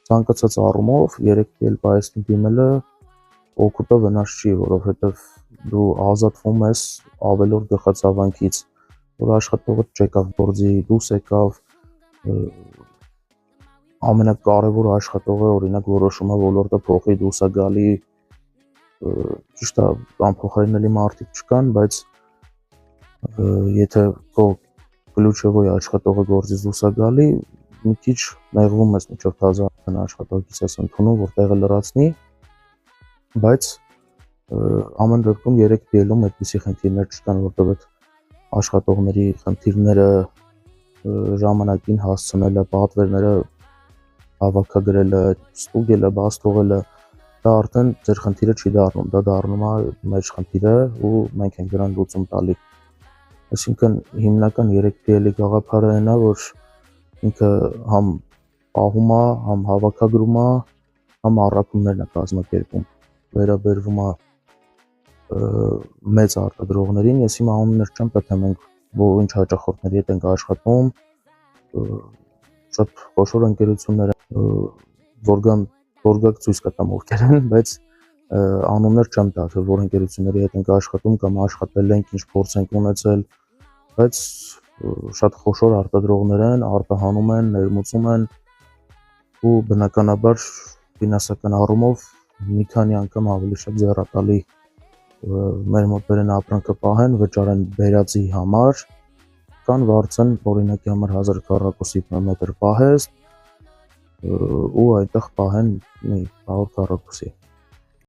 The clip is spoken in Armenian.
ցանկացած առումով 3 պայեսնի դիմելը օգուտը վնաս չի, որովհետև դու ազատվում ես ավելորդ գլխացավանքից, որ աշխատողը չեկավ գործի, դուրս եկավ, ամենակարևոր աշխատողը օրինակ որոշում է ոլորտը փոխի, դուրս է գալի, ճիշտ է, անփոխարինելի մարդիկ չկան, բայց եթե քո ключевой աշխատողը գործից դուրս է գալի, մի քիչ նեղվում ես մինչև թազա աշխատողից ես ընդունում, որ տեղը լրացնի, բայց ամեն դեպքում 3PL-ում այդպիսի խնդիրներ չկան, որտեղ այդ աշխատողների խնդիրները ժամանակին հասցնելը, պատվերները հավաքագրելը, ստուգելը, բաց թողելը, դա արդեն ձեր խնդիրը չի դառնում, դա դառնում է մեր խնդիրը ու մենք ենք դրան լուծում տալի։ Այսինքն հիմնական 3PL-ի գաղափարը այն է, որ ինքը համ պահում է, համ հավաքագրում է, համ առաքումներն է կազմակերպում, վերաբերվում է մեծ արտադրողներին, ես հիմա անուններ չեմ պետք, մենք ինչ հաճախորդների հետ ենք աշխատում, շատ խոշոր ընկերություններ են, որգակ ցույց կտամ ովքեր են, բայց անուններ չեմ տա, թե որ ընկերությունների հետ ենք աշխատում կամ աշխատել ենք, ինչ փորձ ենք ունեցել, բայց շատ խոշոր արտադրողներ են, արտահանում են, ներմուծում են ու բնականաբար ֆինանսական առումով մի քանի անգամ ավելի շատ ձեռատալի մեր մոտ բերեն ապրանքը պահեն, վճարեն բերածի համար, կան վարձեն օրինակի համար 1000 քառակուսի մետր պահեստ ու այդտեղ պահեն մի 100 քառակուսի